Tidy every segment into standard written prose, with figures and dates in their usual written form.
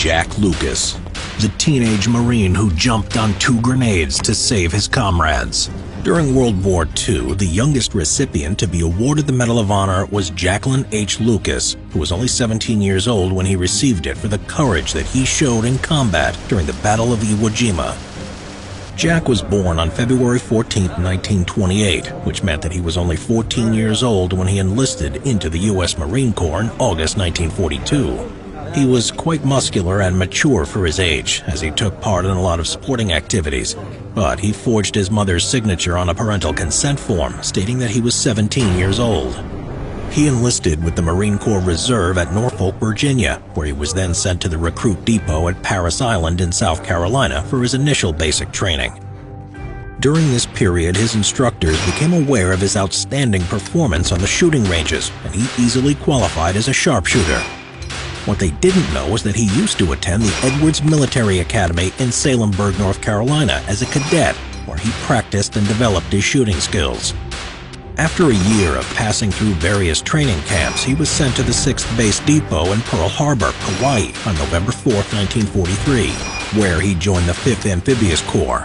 Jack Lucas, the teenage Marine who jumped on 2 grenades to save his comrades. During World War II, the youngest recipient to be awarded the Medal of Honor was Jacqueline H. Lucas, who was only 17 years old when he received it for the courage that he showed in combat during the Battle of Iwo Jima. Jack was born on February 14, 1928, which meant that he was only 14 years old when he enlisted into the U.S. Marine Corps in August 1942. He was quite muscular and mature for his age, as he took part in a lot of sporting activities, but he forged his mother's signature on a parental consent form, stating that he was 17 years old. He enlisted with the Marine Corps Reserve at Norfolk, Virginia, where he was then sent to the recruit depot at Parris Island in South Carolina for his initial basic training. During this period, his instructors became aware of his outstanding performance on the shooting ranges, and he easily qualified as a sharpshooter. What they didn't know was that he used to attend the Edwards Military Academy in Salemburg, North Carolina as a cadet, where he practiced and developed his shooting skills. After a year of passing through various training camps, he was sent to the 6th Base Depot in Pearl Harbor, Hawaii on November 4, 1943, where he joined the 5th Amphibious Corps.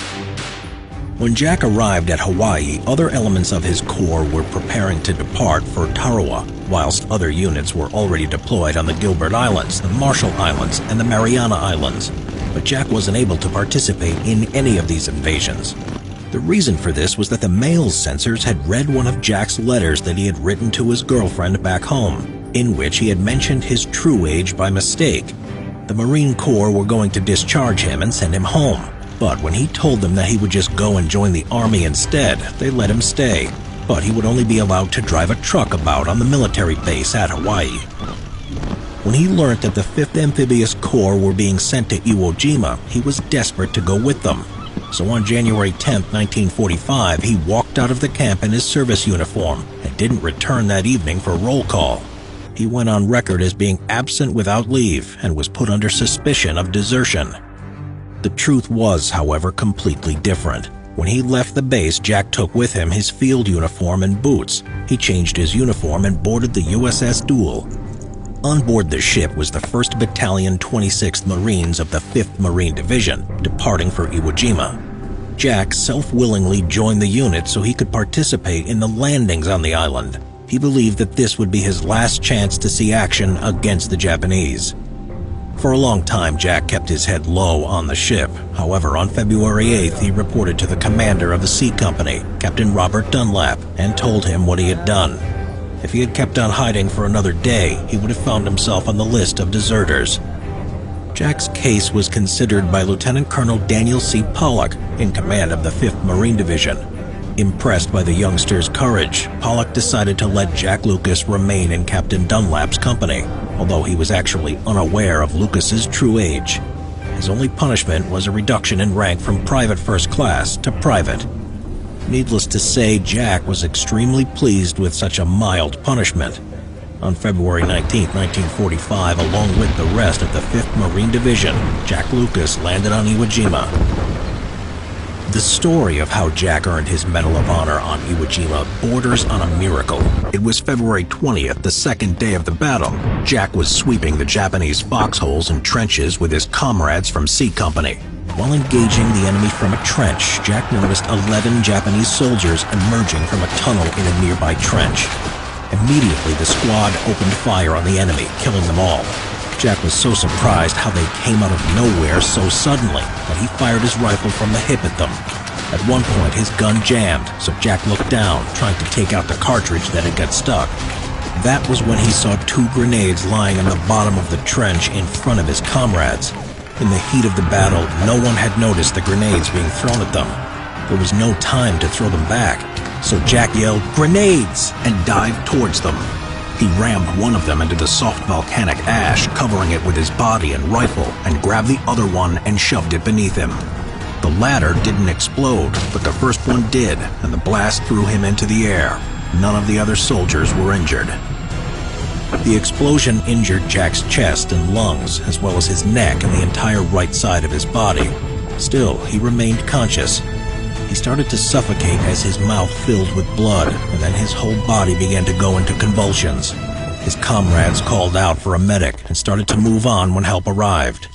When Jack arrived at Hawaii, other elements of his corps were preparing to depart for Tarawa, whilst other units were already deployed on the Gilbert Islands, the Marshall Islands, and the Mariana Islands. But Jack wasn't able to participate in any of these invasions. The reason for this was that the mail censors had read one of Jack's letters that he had written to his girlfriend back home, in which he had mentioned his true age by mistake. The Marine Corps were going to discharge him and send him home. But when he told them that he would just go and join the Army instead, they let him stay. But he would only be allowed to drive a truck about on the military base at Hawaii. When he learned that the 5th Amphibious Corps were being sent to Iwo Jima, he was desperate to go with them. So on January 10, 1945, he walked out of the camp in his service uniform and didn't return that evening for roll call. He went on record as being absent without leave and was put under suspicion of desertion. The truth was, however, completely different. When he left the base, Jack took with him his field uniform and boots. He changed his uniform and boarded the USS Duel. On board the ship was the 1st Battalion 26th Marines of the 5th Marine Division, departing for Iwo Jima. Jack self-willingly joined the unit so he could participate in the landings on the island. He believed that this would be his last chance to see action against the Japanese. For a long time, Jack kept his head low on the ship. However, on February 8th, he reported to the commander of the C Company, Captain Robert Dunlap, and told him what he had done. If he had kept on hiding for another day, he would have found himself on the list of deserters. Jack's case was considered by Lieutenant Colonel Daniel C. Pollock, in command of the 5th Marine Division. Impressed by the youngster's courage, Pollock decided to let Jack Lucas remain in Captain Dunlap's company, although he was actually unaware of Lucas's true age. His only punishment was a reduction in rank from private first class to private. Needless to say, Jack was extremely pleased with such a mild punishment. On February 19, 1945, along with the rest of the 5th Marine Division, Jack Lucas landed on Iwo Jima. The story of how Jack earned his Medal of Honor on Iwo Jima borders on a miracle. It was February 20th, the 2nd day of the battle. Jack was sweeping the Japanese foxholes and trenches with his comrades from C Company. While engaging the enemy from a trench, Jack noticed 11 Japanese soldiers emerging from a tunnel in a nearby trench. Immediately, the squad opened fire on the enemy, killing them all. Jack was so surprised how they came out of nowhere so suddenly that he fired his rifle from the hip at them. At one point, his gun jammed, so Jack looked down, trying to take out the cartridge that had got stuck. That was when he saw 2 grenades lying on the bottom of the trench in front of his comrades. In the heat of the battle, no one had noticed the grenades being thrown at them. There was no time to throw them back, so Jack yelled, "Grenades!" and dived towards them. He rammed one of them into the soft volcanic ash, covering it with his body and rifle, and grabbed the other one and shoved it beneath him. The latter didn't explode, but the first one did, and the blast threw him into the air. None of the other soldiers were injured. The explosion injured Jack's chest and lungs, as well as his neck and the entire right side of his body. Still, he remained conscious. He started to suffocate as his mouth filled with blood, and then his whole body began to go into convulsions. His comrades called out for a medic and started to move on when help arrived.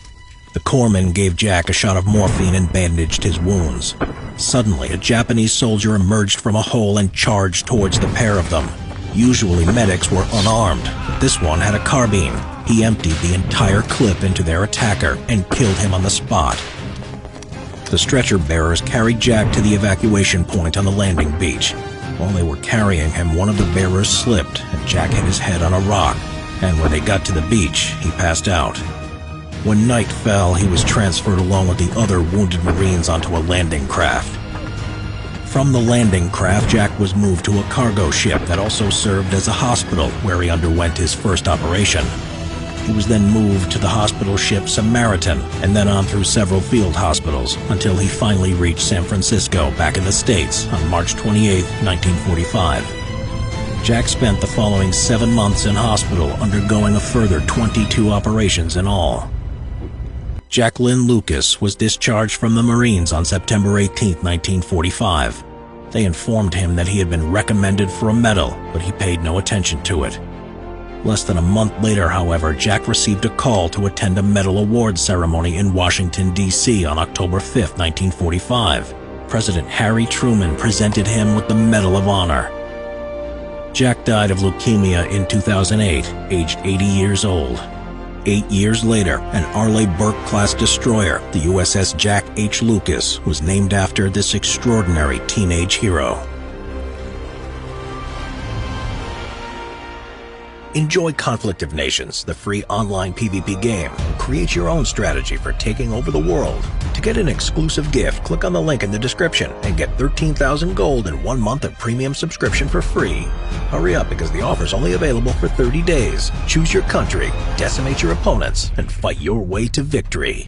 The corpsman gave Jack a shot of morphine and bandaged his wounds. Suddenly, a Japanese soldier emerged from a hole and charged towards the pair of them. Usually medics were unarmed, but this one had a carbine. He emptied the entire clip into their attacker and killed him on the spot. The stretcher bearers carried Jack to the evacuation point on the landing beach. While they were carrying him, one of the bearers slipped and Jack hit his head on a rock, and when they got to the beach, he passed out. When night fell, he was transferred along with the other wounded Marines onto a landing craft. From the landing craft, Jack was moved to a cargo ship that also served as a hospital, where he underwent his first operation. He was then moved to the hospital ship Samaritan, and then on through several field hospitals, until he finally reached San Francisco, back in the States, on March 28, 1945. Jack spent the following 7 months in hospital, undergoing a further 22 operations in all. Jacqueline Lucas was discharged from the Marines on September 18, 1945. They informed him that he had been recommended for a medal, but he paid no attention to it. Less than a month later, however, Jack received a call to attend a medal award ceremony in Washington, D.C. on October 5, 1945. President Harry Truman presented him with the Medal of Honor. Jack died of leukemia in 2008, aged 80 years old. 8 years later, an Arleigh Burke-class destroyer, the USS Jack H. Lucas, was named after this extraordinary teenage hero. Enjoy Conflict of Nations, the free online PvP game, and create your own strategy for taking over the world. To get an exclusive gift, click on the link in the description and get 13,000 gold and 1 month of premium subscription for free. Hurry up, because the offer's only available for 30 days. Choose your country, decimate your opponents, and fight your way to victory.